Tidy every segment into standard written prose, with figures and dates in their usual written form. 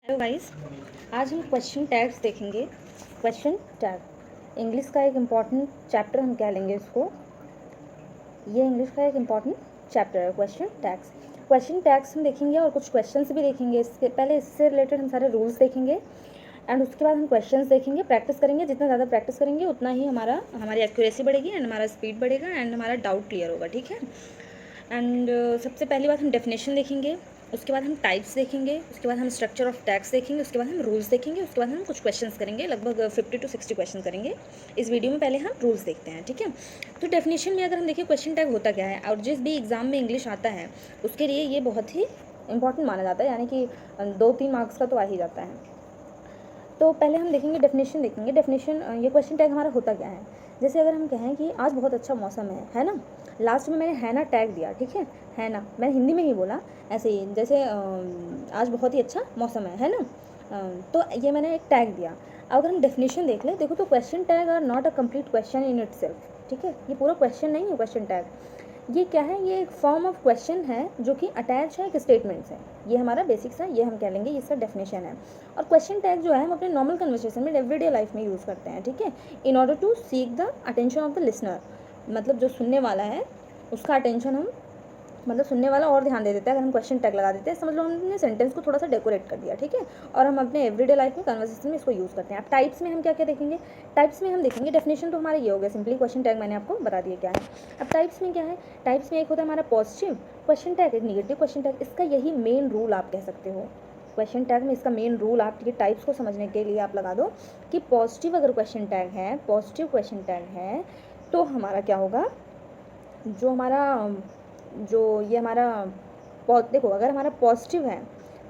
Hello guys, आज हम question tags देखेंगे। क्वेश्चन टैग इंग्लिश का एक इम्पॉर्टेंट चैप्टर हम कह लेंगे इसको। ये इंग्लिश का एक इम्पॉर्टेंट चैप्टर है क्वेश्चन टैग्स। क्वेश्चन टैग्स हम देखेंगे और कुछ क्वेश्चंस भी देखेंगे। इसके पहले इससे रिलेटेड हम सारे रूल्स देखेंगे एंड उसके बाद हम क्वेश्चंस देखेंगे, प्रैक्टिस करेंगे। जितना ज़्यादा प्रैक्टिस करेंगे उतना ही हमारी एक्यूरेसी बढ़ेगी एंड हमारा स्पीड बढ़ेगा एंड हमारा डाउट क्लियर होगा, ठीक है। एंड सबसे पहली बात हम डेफिनेशन देखेंगे, उसके बाद हम टाइप्स देखेंगे, उसके बाद हम स्ट्रक्चर ऑफ टैग्स देखेंगे, उसके बाद हम रूल्स देखेंगे, उसके बाद हम कुछ क्वेश्चंस करेंगे। लगभग 50 to 60 क्वेश्चन करेंगे इस वीडियो में। पहले हम रूल्स देखते हैं, ठीक है। तो डेफिनेशन में अगर हम देखें क्वेश्चन टैग होता क्या है, और जिस भी एग्जाम में इंग्लिश आता है उसके लिए ये बहुत ही इंपॉर्टेंट माना जाता है, यानी कि 2-3 मार्क्स का तो आ ही जाता है। तो पहले हम देखेंगे डेफिनेशन देखेंगे। डेफिनेशन ये क्वेश्चन टैग हमारा होता क्या है। जैसे अगर हम कहें कि आज बहुत अच्छा मौसम है ना, लास्ट में मैंने है ना टैग दिया, ठीक है ना, मैंने हिंदी में ही बोला ऐसे ही, जैसे आज बहुत ही अच्छा मौसम है ना, तो ये मैंने एक टैग दिया। अगर हम डेफिनेशन देख लें, देखो तो question tag are not a complete question in itself, ठीक है। ये पूरा क्वेश्चन नहीं है क्वेश्चन टैग। ये क्या है, ये एक फॉर्म ऑफ क्वेश्चन है जो कि अटैच है एक स्टेटमेंट से। ये हमारा बेसिक्स है, ये हम कह लेंगे इसका डेफिनेशन है। और क्वेश्चन टैग जो है हम अपने नॉर्मल कन्वर्सेशन में एवरीडे लाइफ में यूज़ करते हैं, ठीक है, in order to seek the attention of the listener. मतलब जो सुनने वाला है उसका अटेंशन हम, मतलब सुनने वाला और ध्यान दे देता है अगर हम क्वेश्चन टैग लगा देते हैं। समझ लो हमने सेंटेंस को थोड़ा सा डेकोरेट कर दिया, ठीक है, और हम अपने एवरीडे लाइफ में कन्वर्सेशन में इसको यूज़ करते हैं। अब टाइप्स में हम क्या क्या देखेंगे, टाइप्स में हम देखेंगे, डेफिनेशन तो हमारा ये हो गया सिंपली, क्वेश्चन टैग मैंने आपको बता दिया क्या है। अब टाइप्स में क्या है, टाइप्स में एक होता है हमारा पॉजिटिव क्वेश्चन टैग, एक निगेटिव क्वेश्चन टैग। इसका यही मेन रूल आप कह सकते हो क्वेश्चन टैग में। इसका मेन रूल आप ये टाइप्स को समझने के लिए आप लगा दो कि पॉजिटिव अगर क्वेश्चन टैग है, पॉजिटिव क्वेश्चन टैग है, तो हमारा क्या होगा, जो ये हमारा देखो, अगर हमारा पॉजिटिव है,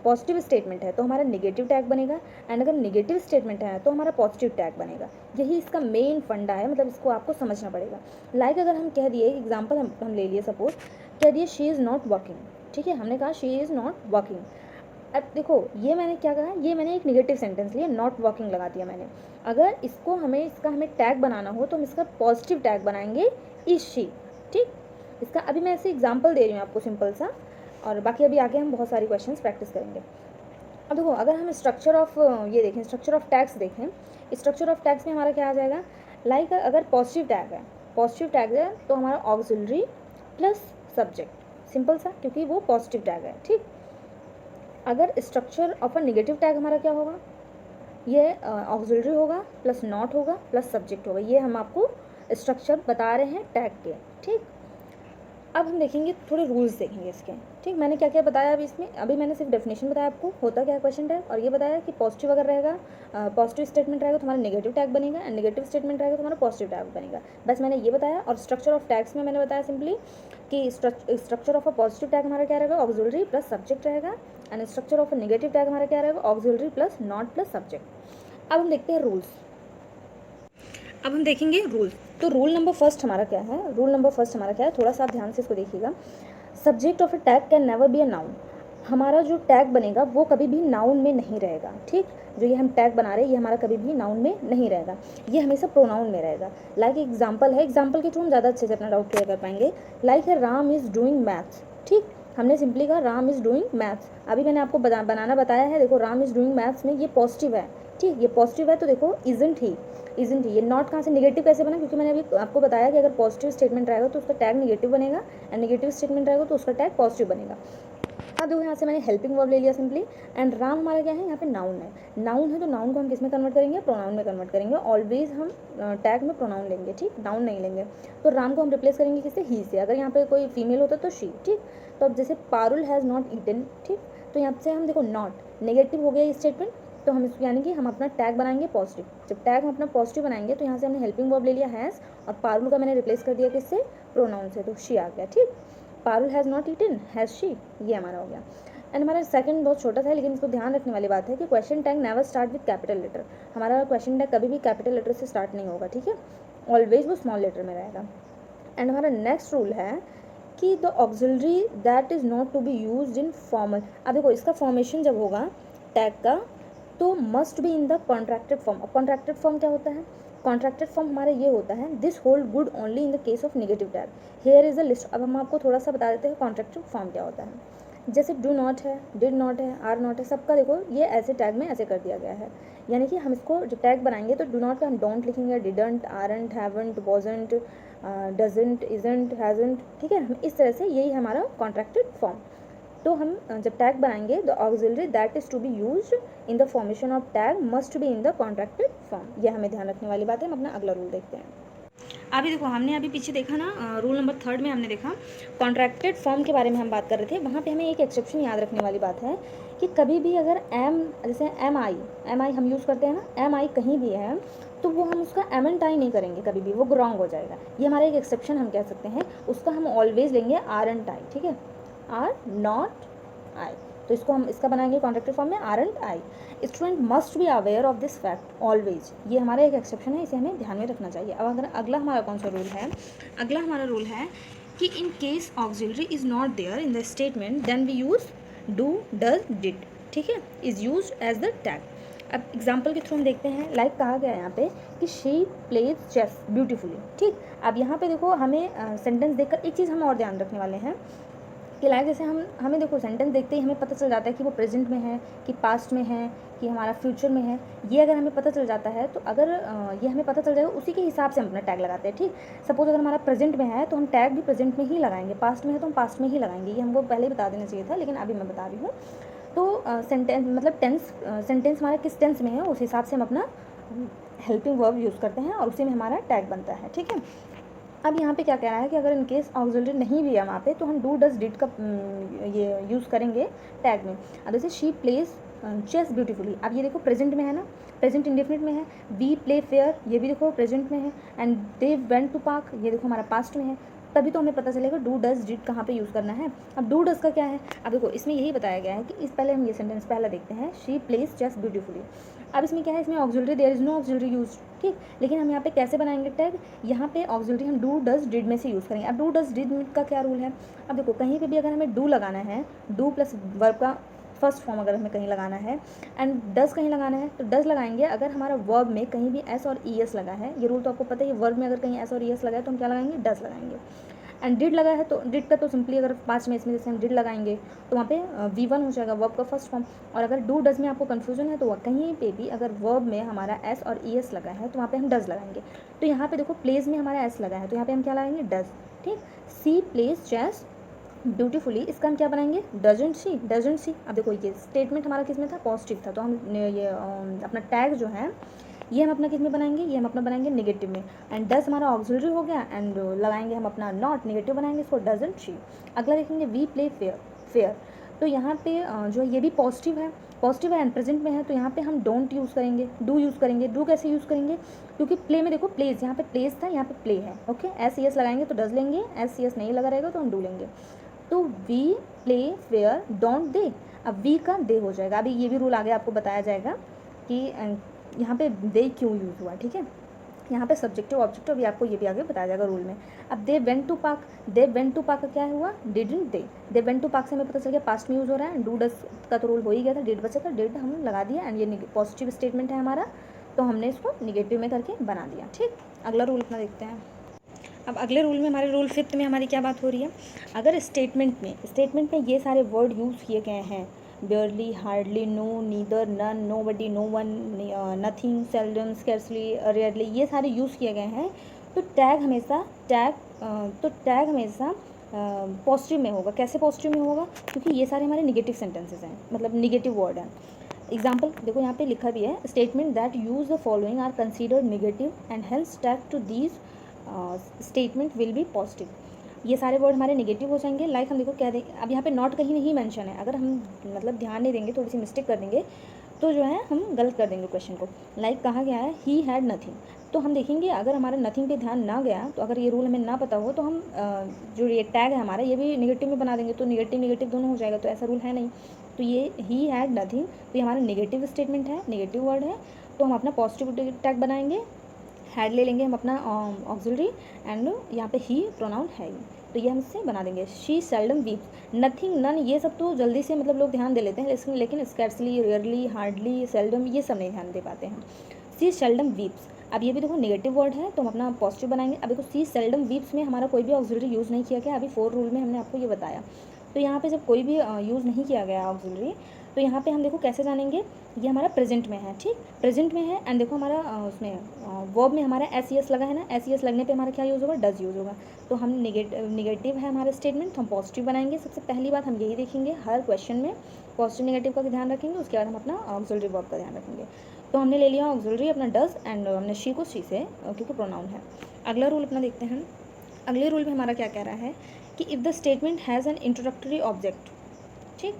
पॉजिटिव स्टेटमेंट है तो हमारा नेगेटिव टैग बनेगा, एंड अगर नेगेटिव स्टेटमेंट है तो हमारा पॉजिटिव टैग बनेगा। यही इसका मेन फंडा है, मतलब इसको आपको समझना पड़ेगा। लाइक अगर हम कह दिए, एग्जांपल हम ले लिए, सपोज कह दिए शी इज़ नॉट वर्किंग, ठीक है, हमने कहा शी इज़ नॉट वर्किंग। अब देखो ये मैंने क्या कहा, ये मैंने एक नेगेटिव सेंटेंस लिया, नॉट वर्किंग लगा दिया मैंने। अगर इसका हमें टैग बनाना हो तो हम इसका पॉजिटिव टैग बनाएंगे, इज शी, ठीक। इसका अभी मैं ऐसे एग्जांपल दे रही हूँ आपको सिंपल सा, और बाकी अभी आगे हम बहुत सारी क्वेश्चंस प्रैक्टिस करेंगे। अब देखो अगर हम स्ट्रक्चर ऑफ ये देखें, स्ट्रक्चर ऑफ टैग्स देखें, स्ट्रक्चर ऑफ टैग्स में हमारा क्या आ जाएगा, लाइक अगर पॉजिटिव टैग है, पॉजिटिव टैग है तो हमारा ऑक्सिलरी प्लस सब्जेक्ट, सिंपल सा, क्योंकि वो पॉजिटिव टैग है, ठीक। अगर structure of a negative tag हमारा क्या होगा, ये ऑक्सिलरी होगा प्लस नॉट होगा प्लस सब्जेक्ट होगा। ये हम आपको स्ट्रक्चर बता रहे हैं टैग के, ठीक। अब हम देखेंगे थोड़े रूल्स देखेंगे इसके, ठीक। मैंने क्या क्या बताया अभी इसमें, अभी मैंने सिर्फ डेफिनेशन बताया आपको होता क्या है क्वेश्चन टैग, और ये बताया कि पॉजिटिव अगर रहेगा, पॉजिटिव स्टेटमेंट रहेगा तो हमारा नेगेटिव टैग बनेगा, एंड नेगेटिव स्टेटमेंट रहेगा तो हमारा पॉजिटिव टैग बनेगा। बस मैंने ये बताया। और स्ट्रक्चर ऑफ टैग्स में मैंने बताया सिंपली कि structure of a positive tag हमारा क्या रहेगा, ऑक्सिलरी प्लस सब्जेक्ट रहेगा, and structure of a negative tag हमारा क्या रहेगा, auxiliary plus not plus subject. अब हम देखते हैं रूल्स। अब हम देखेंगे रूल। तो रूल नंबर फर्स्ट हमारा क्या है, रूल नंबर फर्स्ट हमारा क्या है, थोड़ा सा आप ध्यान से इसको देखिएगा। Subject of A tag can never be a noun. हमारा जो टैग बनेगा वो कभी भी नाउन में नहीं रहेगा, ठीक। जो ये हम टैग बना रहे हैं ये हमारा कभी भी नाउन में नहीं रहेगा, ये हमेशा प्रोनाउन में रहेगा। लाइक एग्जाम्पल है, एग्जाम्पल के थ्रू हम ज़्यादा अच्छे से अपना डाउट क्लियर कर पाएंगे। लाइक है राम इज़ डूइंग मैथ्स, ठीक। हमने सिंपली कहा राम इज़ डूइंग मैथ्स। अभी मैंने आपको बनाना बताया है, देखो राम इज़ डूइंग मैथ्स में ये पॉजिटिव है, ठीक, ये पॉजिटिव है, तो देखो इजंट ही, इजंट ही, ये नॉट कहाँ से नेगेटिव कैसे बना, क्योंकि मैंने अभी आपको बताया कि अगर पॉजिटिव स्टेटमेंट रहेगा तो उसका टैग नेगेटिव बनेगा, एंड नेगेटिव स्टेटमेंट रहेगा तो उसका टैग पॉजिटिव बनेगा। अब देखो यहाँ से मैंने हेल्पिंग वर्ब ले लिया सिंपली, एंड राम हमारा क्या है, यहाँ पे नाउन है, नाउन है तो नाउन को हम किस में कन्वर्ट करेंगे, प्रोनाउन में कन्वर्ट करेंगे। ऑलवेज हम टैग में प्रोनाउन लेंगे, ठीक, नाउन नहीं लेंगे। तो राम को हम रिप्लेस करेंगे किससे, ही से। अगर यहाँ पे कोई फीमेल होता तो शी, ठीक। तो अब जैसे पारुल हैज़ नॉट ईटन, ठीक, तो यहाँ से हम देखो नॉट नेगेटिव हो गया ये स्टेटमेंट, तो हम इसको यानी कि हम अपना टैग बनाएंगे पॉजिटिव। जब टैग हम अपना पॉजिटिव बनाएंगे तो यहाँ से हमने हेल्पिंग वर्ब ले लिया हैज़, और पारुल का मैंने रिप्लेस कर दिया किससे, प्रोनाउन से, तो शी आ गया, ठीक। Parul has not eaten, has she, ये हमारा हो गया। एंड हमारा सेकंड बहुत छोटा सा है, लेकिन इसको ध्यान रखने वाली बात है कि question tag never start with capital letter. हमारा क्वेश्चन टैग कभी भी कैपिटल लेटर से स्टार्ट नहीं होगा, ठीक है, ऑलवेज वो स्मॉल लेटर में रहेगा। एंड हमारा नेक्स्ट रूल है कि the auxiliary that is not to be used in formal. अब देखो इसका फॉर्मेशन जब होगा टैग का तो must be in the contracted form. अब कॉन्ट्रैक्टेड फॉर्म क्या होता है, कॉन्ट्रैक्टेड फॉर्म हमारा ये होता है, this hold good only in the case of negative tag, here is a list. अब हम आपको थोड़ा सा बता देते हैं कॉन्ट्रैक्टेड फॉर्म क्या होता है। जैसे डू नॉट है, डिड नॉट है, आर नॉट है, सबका देखो ये ऐसे टैग में ऐसे कर दिया गया है। यानी कि हम इसको जो टैग बनाएंगे तो डू नॉट का हम डोंट लिखेंगे, didn't, aren't, haven't, wasn't, doesn't, isn't, hasn't, ठीक है। हम इस तरह से, यही हमारा कॉन्ट्रैक्टेड फॉर्म। तो हम जब टैग बनाएंगे the auxiliary that is to be used in the formation of tag must be in the contracted form. यह हमें ध्यान रखने वाली बात है। हम अपना अगला रूल देखते हैं। अभी देखो हमने अभी पीछे देखा ना, रूल नंबर 3 में हमने देखा कॉन्ट्रैक्टेड फॉर्म के बारे में हम बात कर रहे थे। वहाँ पे हमें एक एक्सेप्शन याद रखने वाली बात है कि कभी भी अगर एम, जैसे एम आई हम यूज़ करते हैं ना, एम आई कहीं भी है तो वो हम उसका एम एंड आई नहीं करेंगे कभी भी, वो रॉन्ग हो जाएगा। ये हमारा एक एक्सेप्शन हम कह सकते हैं। उसका हम ऑलवेज लेंगे आर एंड आई, ठीक है, आर नॉट आई। तो इसको हम इसका बनाएंगे कॉन्ट्रैक्टेड फॉर्म में aren't I. Student must be aware of this fact always. ये हमारा एक एक्सेप्शन है, इसे हमें ध्यान में रखना चाहिए। अब अगर अगला हमारा कौन सा रूल है, अगला हमारा रूल है कि in case auxiliary is not there in the statement then we use do, does, did, ठीक है, is use as the tag. अब एग्जाम्पल के थ्रू हम देखते हैं, लाइक कहा गया है यहाँ पे कि शी प्लेज चेस ब्यूटीफुली, ठीक। अब यहाँ पे देखो हमें सेंटेंस देखकर एक चीज़ हम और ध्यान रखने वाले हैं कि लाइक जैसे हमें देखो सेंटेंस देखते ही हमें पता चल जाता है कि वो प्रेजेंट में है, कि पास्ट में है, कि हमारा फ्यूचर में है। ये अगर हमें पता चल जाता है तो अगर ये हमें पता चल जाएगा, उसी के हिसाब से हम अपना टैग लगाते हैं, ठीक। सपोज अगर हमारा प्रेजेंट में है तो हम टैग भी प्रेजेंट में ही लगाएंगे, पास्ट में है तो हम पास्ट में ही लगाएंगे। ये हमको पहले ही बता देना चाहिए था, लेकिन अभी मैं बता रही हूँ। तो सेंटेंस मतलब सेंटेंस हमारा किस टेंस में है उस हिसाब से हम अपना हेल्पिंग वर्ब यूज़ करते हैं और उसी में हमारा टैग बनता है, ठीक है। अब यहाँ पे क्या कह रहा है कि अगर इनकेस ऑक्सिलरी नहीं भी है वहाँ पे तो हम डू, डज, डिड का ये यूज़ करेंगे टैग में। अब जैसे शी प्लेज चेस ब्यूटीफुली, अब ये देखो प्रेजेंट में है ना, प्रेजेंट इंडेफिनिट में है। वी प्ले फेयर, ये भी देखो प्रेजेंट में है। And they went to park, ये देखो हमारा पास्ट में है। तभी तो हमें पता चलेगा डू, डज, डिड कहाँ पे यूज़ करना है। अब डू, डज का क्या है, अब देखो इसमें यही बताया गया है कि इस पहले हम ये सेंटेंस पहला देखते हैं, शी प्लेज चेस ब्यूटीफुली। अब इसमें क्या है, इसमें auxiliary, there is no auxiliary use, ठीक। लेकिन हम यहाँ पे कैसे बनाएंगे टैग, यहाँ पे ऑक्सिलरी हम डू, डज, डिड में से यूज़ करेंगे। अब डू, डज, डिड का क्या रूल है, अब देखो कहीं पे भी अगर हमें डू लगाना है, डू प्लस वर्ब का फर्स्ट फॉर्म अगर हमें कहीं लगाना है, एंड डज कहीं लगाना है तो डज लगाएंगे अगर हमारा वर्ब में कहीं भी एस और ई एस लगा है। ये रूल तो आपको पता है, वर्ब में अगर कहीं एस और ई एस लगा है तो हम क्या लगाएंगे, डज लगाएंगे। एंड डिड लगा है तो डिड का तो सिंपली अगर पास्ट में इसमें जैसे हम डिड लगाएंगे तो वहाँ पे V1 हो जाएगा, वर्ब का फर्स्ट फॉर्म। और अगर डू, डज में आपको कन्फ्यूजन है तो कहीं पे भी अगर वर्ब में हमारा एस और ई एस लगा है तो वहाँ पे हम डज लगाएंगे। तो यहाँ पे देखो प्लेस में हमारा एस लगा है तो यहाँ पे हम क्या लगाएंगे, डज, ठीक। सी प्लेस चेस ब्यूटीफुली, इसका हम क्या बनाएंगे, डजंट सी, डजंट सी। अब देखो ये स्टेटमेंट हमारा किस में था, पॉजिटिव था, तो हम ये अपना टैग जो है ये हम अपना किस में बनाएंगे, ये हम अपना बनाएंगे नेगेटिव में। एंड डज हमारा ऑक्सिलरी हो गया, एंड लगाएंगे हम अपना नॉट, नेगेटिव बनाएंगे इसको, डजंट शी। अगला देखेंगे वी प्ले फेयर, फेयर। तो यहाँ पे जो ये भी पॉजिटिव है, पॉजिटिव है एंड प्रेजेंट में है, तो यहाँ पे हम डोंट यूज़ करेंगे, डू यूज़ करेंगे। डू कैसे यूज़ करेंगे, क्योंकि प्ले में देखो प्लेस, यहाँ पे प्लेस था, यहाँ पे प्ले है, ओके। एस ई एस लगाएंगे तो डज लेंगे, एस सी एस नहीं लगा रहेगा तो हम डू लेंगे। तो we play fair don't they, अब वी का दे हो जाएगा। अभी ये भी रूल आगे आपको बताया जाएगा कि यहाँ पे दे क्यों यूज़ हुआ, ठीक है। यहाँ पे सब्जेक्टिव ऑब्जेक्टिव अभी आपको ये भी आगे बताया जाएगा रूल में। अब they went to park, they went to park का क्या हुआ, didn't they went to park से हमें पता चल गया पास्ट में यूज़ हो रहा है। डू, डज का तो रूल हो ही गया था, डिड बचा था, डिड हम लगा दिया। एंड ये पॉजिटिव स्टेटमेंट है हमारा, तो हमने इसको निगेटिव में करके बना दिया, ठीक। अगला रूल अपना देखते हैं। अब अगले रूल में हमारे रूल 5 में हमारी क्या बात हो रही है, अगर स्टेटमेंट में ये सारे वर्ड यूज़ किए गए हैं, barely, hardly, no, neither, none, nobody, no one, nothing, seldom, scarcely, rarely, ये सारे यूज़ किए गए हैं, तो टैग हमेशा पॉजिटिव में होगा। कैसे पॉजिटिव में होगा, क्योंकि ये सारे हमारे निगेटिव सेंटेंसेस हैं, मतलब निगेटिव वर्ड हैं। एग्जाम्पल देखो यहाँ पे लिखा भी है, statement that use the following are considered negative and hence tag to these statement will be positive. ये सारे वर्ड हमारे निगेटिव हो जाएंगे। लाइक हम देखो क्या दें, अब यहाँ पे नॉट कहीं नहीं मेंशन है, अगर हम मतलब ध्यान नहीं देंगे, थोड़ी सी मिस्टेक कर देंगे तो जो है हम गलत कर देंगे क्वेश्चन को। लाइक कहा गया है ही हैड नथिंग, तो हम देखेंगे अगर हमारा नथिंग पे ध्यान ना गया, तो अगर ये रूल हमें ना पता हो तो हम जो ये टैग है हमारा ये भी निगेटिव में बना देंगे, तो निगेटिव निगेटिव दोनों हो जाएगा, तो ऐसा रूल है नहीं। तो ये ही हैड नथिंग, तो ये हमारा निगेटिव स्टेटमेंट है, निगेटिव वर्ड है, तो हम अपना पॉजिटिव टैग बनाएंगे, हैड ले लेंगे हम अपना ऑक्सिलरी, एंड यहाँ पे ही प्रोनाउन है, तो ये हम इससे बना देंगे। She seldom weeps, nothing, none, ये सब तो जल्दी से मतलब लोग ध्यान दे लेते हैं, लेकिन स्कैर्सली, रेयरली, हार्डली, सेल्डम, ये सब नहीं ध्यान दे पाते हैं। शी सेल्डम वीप्स, अब ये भी देखो नेगेटिव वर्ड है, तो हम अपना पॉजिटिव बनाएंगे। अब देखो सी सेल्डम वीप्स में हमारा कोई भी ऑक्सिलरी यूज़ नहीं किया गया, अभी 4 रूल में हमने आपको ये बताया। तो यहाँ पे जब कोई भी यूज़ नहीं किया गया ऑक्सिलरी, तो यहाँ पे हम देखो कैसे जानेंगे, ये हमारा प्रेजेंट में है, ठीक, प्रेजेंट में है। एंड देखो हमारा उसमें वर्ब में हमारा एस ई एस लगा है ना, एस ई एस लगने पे हमारा क्या यूज़ होगा, डज यूज़ होगा। तो हम निगेटिव है हमारा स्टेटमेंट, तो हम पॉजिटिव बनाएंगे। सबसे पहली बात हम यही देखेंगे हर क्वेश्चन में, पॉजिटिव नेगेटिव का ध्यान रखेंगे, उसके बाद हम अपना ऑक्सिलरी वर्ब का ध्यान रखेंगे। तो हमने ले लिया ऑक्सिलरी अपना डज, एंड हमने शी को शी से, क्योंकि प्रोनाउन है। अगला रूल अपना देखते हैं। अगले रूल में हमारा क्या कह रहा है कि if the statement has an introductory object, ठीक,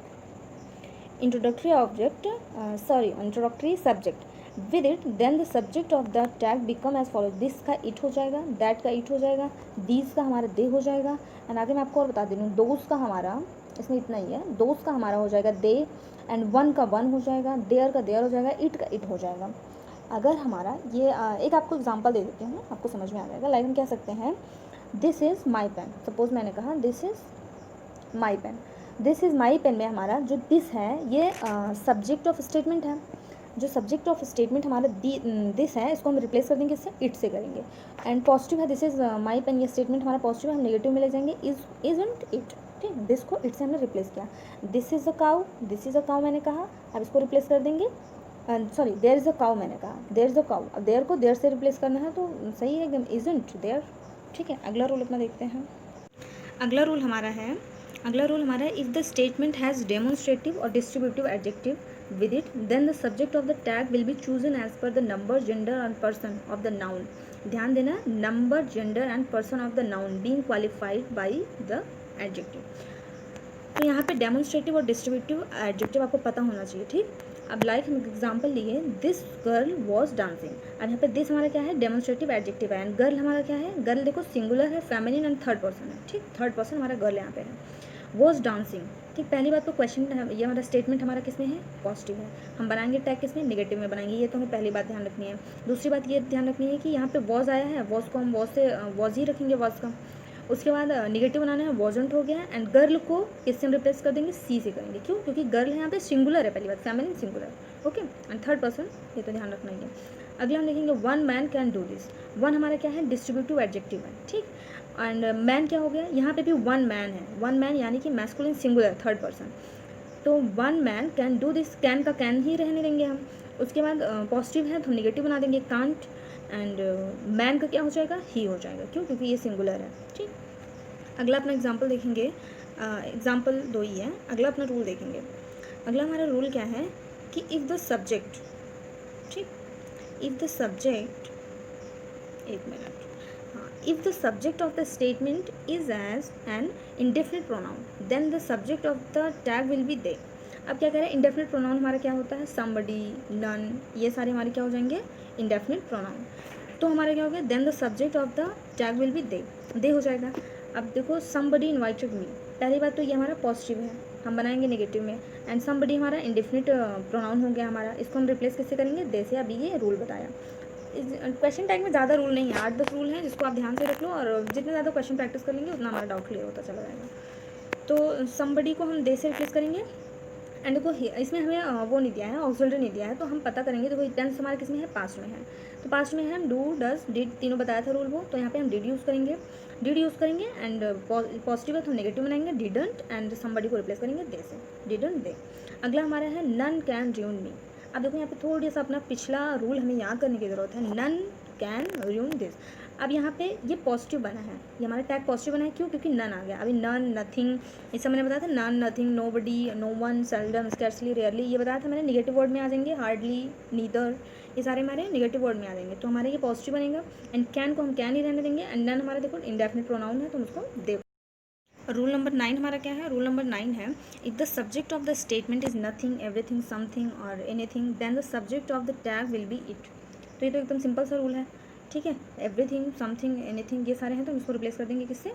introductory object introductory subject with it, then the subject of the tag become as follow. This का इट हो जाएगा, दैट का इट हो जाएगा, दीज का हमारा दे हो जाएगा। एंड आगे मैं आपको और बता दे दूँ, दोज का हमारा इसमें इतना ही है, दोज का हमारा हो जाएगा दे, एंड वन का वन हो जाएगा, देयर का देयर हो जाएगा, इट का इट हो जाएगा। अगर हमारा ये एक आपको एग्जांपल दे देती हूँ, आपको समझ में आ जाएगा। लाइक हम कह सकते हैं this is my pen. Suppose मैंने कहा this is my pen, this is my pen में हमारा जो दिस है ये सब्जेक्ट ऑफ स्टेटमेंट है। जो सब्जेक्ट ऑफ स्टेटमेंट हमारा दिस है, इसको हम रिप्लेस कर देंगे इससे, इट से करेंगे। एंड पॉजिटिव है दिस इज़ माई पेन, ये स्टेटमेंट हमारा पॉजिटिव है, हम नेगेटिव में ले जाएंगे इज़न्ट इट, ठीक, दिस को इट से हमने रिप्लेस किया। This is a cow, this is a cow मैंने कहा, अब इसको रिप्लेस कर देंगे, sorry there is a cow मैंने कहा, देयर इज़ अ काउ, अब देयर को देयर से रिप्लेस करना है, तो सही है एकदम, इज़न्ट देयर, ठीक है। अगला रूल अपना देखते हैं। अगला रूल हमारा है if the statement has demonstrative और distributive adjective with it, then the subject of the tag will be chosen as per the number, gender and person of the noun. ध्यान देना, number, gender and person of the noun being qualified by the adjective। तो यहाँ पे demonstrative और distributive adjective आपको पता होना चाहिए, ठीक। अब लाइक हम एग्जांपल लिए, दिस गर्ल वॉज डांसिंग, और यहाँ पे दिस हमारा क्या है, डेमोन्स्ट्रेटिव एडजेक्टिव है। एंड गर्ल हमारा क्या है, गर्ल देखो सिंगुलर है, फेमिनिन एंड थर्ड पर्सन है, ठीक, थर्ड पर्सन हमारा गर्ल यहाँ पे है। वॉज डांसिंग, ठीक, पहली बात तो क्वेश्चन ये हमारा स्टेटमेंट हमारा किस में है, पॉजिटिव है, हम बनाएंगे टैग किस में, नेगेटिव में बनाएंगे, ये तो हमें पहली बात ध्यान रखनी है। दूसरी बात ये ध्यान रखनी है कि यहाँ पे वॉज आया है, वॉज को हम वॉज से वॉज ही रखेंगे वॉज का। उसके बाद निगेटिव बनाना है, वॉजंट हो गया, एंड गर्ल को किससे हम रिप्लेस कर देंगे, सी से करेंगे, क्यों, क्योंकि गर्ल यहाँ पे सिंगुलर है, पहली बात feminine singular, okay, and third person, ये तो ध्यान रखना ही है। अगला हम देखेंगे one man can do this, one हमारा क्या है, डिस्ट्रीब्यूटिव एडजेक्टिव है, ठीक। एंड मैन क्या हो गया, यहाँ पे भी वन मैन है, वन मैन यानी कि मैस्कुलिन सिंगुलर थर्ड पर्सन, तो one man can do this, can का कैन ही रहने देंगे हम। उसके बाद पॉजिटिव है तो हम निगेटिव बना देंगे कांट, एंड मैन का क्या हो जाएगा, ही हो जाएगा, क्यों, क्योंकि ये सिंगुलर है, ठीक। अगला अपना एग्जाम्पल देखेंगे, एग्जाम्पल दो ही है। अगला अपना रूल देखेंगे। अगला हमारा रूल क्या है कि इफ़ द सब्जेक्ट, ठीक, इफ़ द सब्जेक्ट, एक मिनट, हाँ, if the subject of the statement is as an indefinite pronoun then the subject of the tag will be they. अब क्या कह रहे हैं, इंडेफिनिट प्रोनाउन हमारा क्या होता है, समबडी, नन, ये सारे हमारे क्या हो जाएंगे, इंडेफिनिट प्रोनाउन। तो हमारा क्या हो गया, then the subject of the tag will be they हो जाएगा। अब देखो समबडी इन्वाइटेड मी, पहली बात तो ये हमारा पॉजिटिव है, हम बनाएंगे नेगेटिव में, एंड समबडी हमारा इंडेफिनिट प्रोनाउन हो गया हमारा, इसको हम रिप्लेस किससे करेंगे, दे से। अभी ये रूल बताया, क्वेश्चन टैग में ज़्यादा रूल नहीं है, 8-10 रूल हैं जिसको आप ध्यान से रख लो, और जितने ज़्यादा क्वेश्चन प्रैक्टिस कर लेंगे उतना हमारा डाउट क्लियर होता चला जाएगा। तो समबडी को हम दे से रिप्लेस करेंगे, एंड देखो इसमें हमें वो नहीं दिया है, ऑक्सिलरी नहीं दिया है, तो हम पता करेंगे। देखो टेंस हमारा किस में है, पास्ट में है, तो पास्ट में है हम डू, डज, डिड, तीनों बताया था रूल वो, तो यहाँ पे हम डिड यूज़ करेंगे, एंड पॉजिटिव है तो नेगेटिव बनाएंगे डिडंट, एंड समबडी को रिप्लेस करेंगे दे से, डिडंट दे। अगला हमारा है नन कैन र्यून मी। अब देखो यहाँ पे थोड़ी सा अपना पिछला रूल हमें याद करने की ज़रूरत है, नन कैन र्यून दिस। अब यहाँ पे ये पॉजिटिव बना है, ये हमारा टैग पॉजिटिव बना है, क्यों, क्योंकि नन आ गया। अभी नन, नथिंग, इस समय मैंने बताया था none, nothing, nobody, no one, seldom, scarcely, rarely, ये बताया था मैंने, निगेटिव वर्ड में आ जाएंगे, हार्डली, नीदर, ये सारे हमारे निगेटिव वर्ड में आ जाएंगे, तो हमारे ये पॉजिटिव बनेगा। एंड कैन को हम कैन ही रहने देंगे, एंड नन हमारा देखो इंडेफिनिट प्रोनाउन है तो हम उसको दे। रूल नंबर 9 हमारा क्या है, रूल नंबर 9 है if the subject of the statement is nothing, everything, something और anything, then the subject of the tag will be it. तो ये तो एकदम सिंपल सा रूल है, ठीक है, एवरीथिंग, समथिंग, एनीथिंग, ये सारे हैं तो हम इसको रिप्लेस कर देंगे किससे,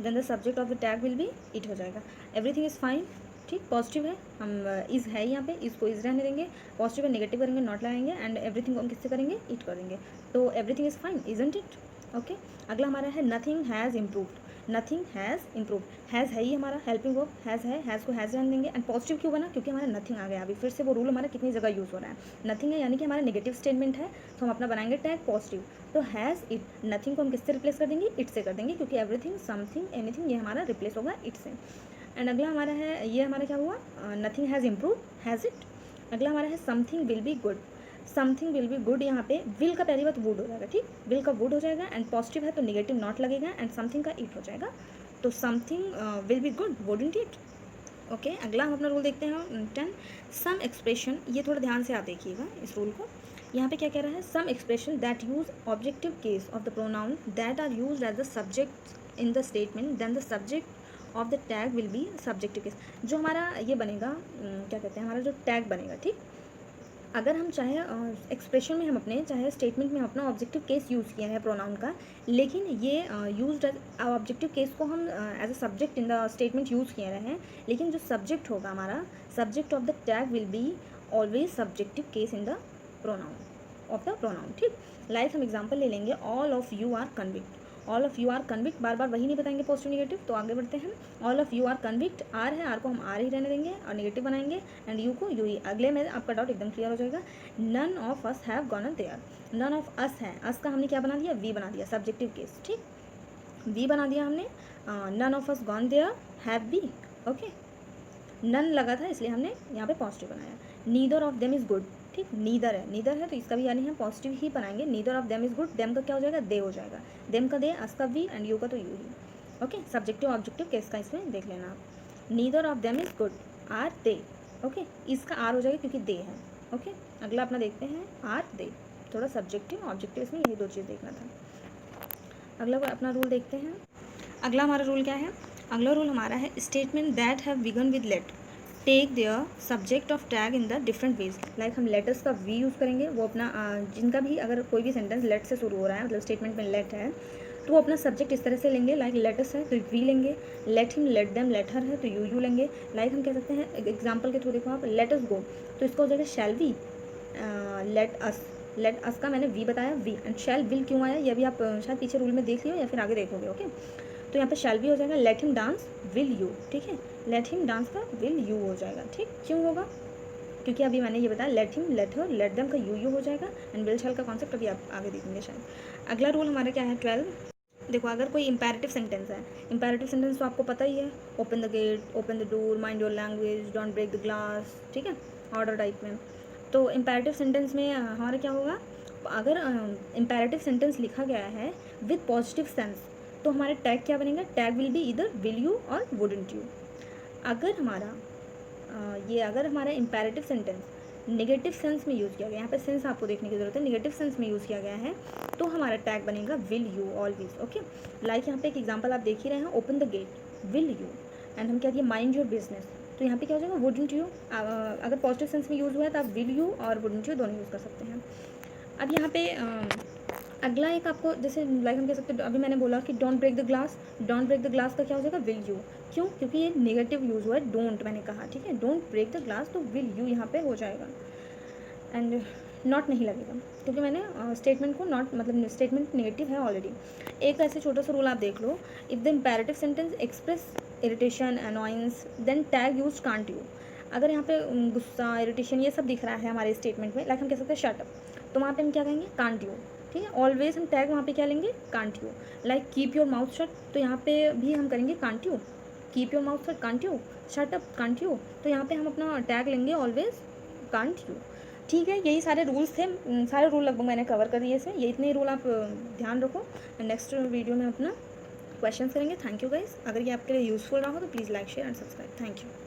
then the subject of the tag will be it हो जाएगा। एवरीथिंग इज़ फाइन, ठीक, पॉजिटिव है, हम इज़ है यहाँ पे, इसको इज़ रहने देंगे, पॉजिटिव है नेगेटिव करेंगे, नॉट लगाएंगे, एंड एवरीथिंग को हम किससे करेंगे, इट करेंगे, तो everything is fine, isn't it, okay. अगला हमारा है nothing has improved, nothing has improve, has है ही हमारा हेल्पिंग वर्ब, हैज़ है, हैज़ को हैज़ रहने देंगे, एंड पॉजिटिव क्यों बना, क्योंकि हमारा नथिंग आ गया। अभी फिर से वो रूल हमारा कितनी जगह यूज़ हो रहा है, नथिंग है यानी कि हमारा नेगेटिव स्टेटमेंट है, तो हम अपना बनाएंगे टैग पॉजिटिव, तो हैज़ इट, नथिंग को हम किससे रिप्लेस कर देंगे, इट से कर देंगे, क्योंकि एवरीथिंग, समथिंग, एनीथिंग ये हमारा रिप्लेस होगा इट से। एंड अगला हमारा है, ये हमारा क्या हुआ, nothing has improve, has it. अगला हमारा है something will be good, something will be good, यहाँ पे विल का पहली बात वुड हो जाएगा, ठीक, विल का वुड हो जाएगा, एंड पॉजिटिव है तो नेगेटिव नॉट लगेगा, एंड समथिंग का इट हो जाएगा, तो something will be good, wouldn't it. Okay, अगला हम अपना रूल देखते हैं 10, सम एक्सप्रेशन, ये थोड़ा ध्यान से आप देखिएगा इस रूल को। यहाँ पे क्या कह रहा है, some expression that use objective case of the pronoun that are use as the subject in the statement then the subject of the tag will be subjective case. जो हमारा ये बनेगा, क्या कहते हैं, हमारा जो टैग बनेगा, ठीक, अगर हम चाहे एक्सप्रेशन में हम अपने चाहे स्टेटमेंट में हम अपना ऑब्जेक्टिव केस यूज़ किया है प्रोनाउन का, लेकिन ये यूज ऑब्जेक्टिव केस को हम as a subject in the statement use किए रहे हैं, लेकिन जो सब्जेक्ट होगा हमारा, subject of the tag will be always subjective case in the pronoun of the pronoun, ठीक। लाइक हम एग्जाम्पल ले लेंगे, all of you are convict, all of you are convict, बार बार वही नहीं बताएंगे पॉजिटिव नेगेटिव, तो आगे बढ़ते हैं। All of you are convict, are है, आर को हम आर ही रहने देंगे और नेगेटिव बनाएंगे, एंड यू को यू ही। अगले में आपका डाउट एकदम क्लियर हो जाएगा। None of us have gone there, none of us है, अस का हमने क्या बना दिया, वी बना दिया, सब्जेक्टिव केस, ठीक, वी बना दिया हमने। None of us gone there, have be, okay, none लगा था इसलिए हमने यहाँ पे पॉजिटिव बनाया। Neither of them is good, ठीक, नीदर है, नीदर है तो इसका भी यानी हम पॉजिटिव ही बनाएंगे, neither of them is good, them का क्या हो जाएगा, दे हो जाएगा, देम का दे, अस का वी, एंड यू का तो यू ही। ओके, सब्जेक्टिव ऑब्जेक्टिव केस का इसमें देख लेना आप। Neither of them is good, are they, okay, इसका आर हो जाएगा क्योंकि दे है। ओके, अगला अपना देखते हैं, आर दे, थोड़ा सब्जेक्टिव ऑब्जेक्टिव इसमें यही दो चीज़ देखना था। अगला अपना रूल देखते हैं। अगला हमारा रूल क्या है, अगला रूल हमारा है statement that have begun with let take their subject of tag in the different ways. Like हम लेटर्स का वी यूज़ करेंगे, वो अपना जिनका भी अगर कोई भी सेंटेंस लेट से शुरू हो रहा है, मतलब स्टेटमेंट में लेट है, तो वो अपना सब्जेक्ट इस तरह से लेंगे, लाइक लेटस है तो वी लेंगे, let him let them let her है तो यू लेंगे। लाइक हम कह सकते हैं एग्जाम्पल के थ्रू, देखो आप, लेट अस गो, तो इसका हो जाएगा shall we, let us, let us का मैंने वी बताया, वी, एंड शैल विल क्यों आया, ये भी आप शायद पीछे रूल में देख लियो या फिर आगे देखोगे। ओके, तो यहाँ पे शैल भी हो जाएगा, let him dance will you, ठीक है, लेट हिम डांस का विल यू हो जाएगा, ठीक, क्यों होगा, क्योंकि अभी मैंने ये बताया let him let her let them का यू हो जाएगा, एंड विल शैल का कॉन्सेप्ट अभी आप आगे देखेंगे शायद। अगला रूल हमारा क्या है 12, देखो अगर कोई इंपैरेटिव सेंटेंस है, इंपैरेटिव सेंटेंस तो आपको पता ही है, open the gate, open the door, mind your language, don't break the glass, ठीक है, ऑर्डर टाइप में। तो इंपैरेटिव सेंटेंस में हमारा क्या होगा, अगर इंपैरेटिव सेंटेंस लिखा गया है विद पॉजिटिव सेंस, तो हमारे टैग क्या बनेगा, टैग विल बी इधर विल यू और वुडंट यू। अगर हमारा ये अगर हमारा इंपैरेटिव सेंटेंस नेगेटिव सेंस में यूज़ किया गया, यहाँ पे सेंस आपको देखने की ज़रूरत है, नेगेटिव सेंस में यूज़ किया गया है, तो हमारा टैग बनेगा will you always. Okay, like यहाँ पे एक एग्जांपल आप देख ही रहे हैं, open the gate will you, and हम क्या दिए, माइंड योर बिजनेस, तो यहाँ पे क्या हो जाएगा, वुडंट यू। अगर पॉजिटिव सेंस में यूज़ हुआ है तो आप विल यू और वुडंट यू दोनों यूज़ कर सकते हैं। अब यहाँ पे अगला एक आपको, जैसे लाइक हम कह सकते हैं, अभी मैंने बोला कि don't break the glass, don't break the glass का क्या हो जाएगा, विल यू, क्यों, क्योंकि ये नेगेटिव यूज़ हुआ है, डोंट मैंने कहा, ठीक है, डोंट ब्रेक द ग्लास, तो विल यू यहाँ पे हो जाएगा, एंड नॉट नहीं लगेगा क्योंकि मैंने स्टेटमेंट को नॉट, मतलब स्टेटमेंट नेगेटिव है ऑलरेडी। एक ऐसे छोटा सा रूल आप देख लो, if the imperative sentence express irritation annoyance then tag use can't you. अगर यहाँ पे गुस्सा इरिटेशन ये सब दिख रहा है हमारे स्टेटमेंट में, लाइक हम कह सकते हैं शट अप, तो वहाँ पे हम क्या कहेंगे, कांट यू, ठीक है, ऑलवेज हम टैग वहाँ पे क्या लेंगे, can't you. Like keep your mouth shut, तो यहाँ पे भी हम करेंगे can't you, keep your mouth shut can't you, shut up can't you, तो यहाँ पे हम अपना टैग लेंगे ऑलवेज कांट यू। ठीक है, यही सारे रूल्स थे, सारे रूल लगभग मैंने कवर कर दिए इसमें, ये इतने रूल आप ध्यान रखो। नेक्स्ट वीडियो में अपना क्वेश्चन करेंगे। थैंक यू गाइस, अगर ये आपके लिए यूज़फुल रहा हो तो please like share and subscribe. Thank you.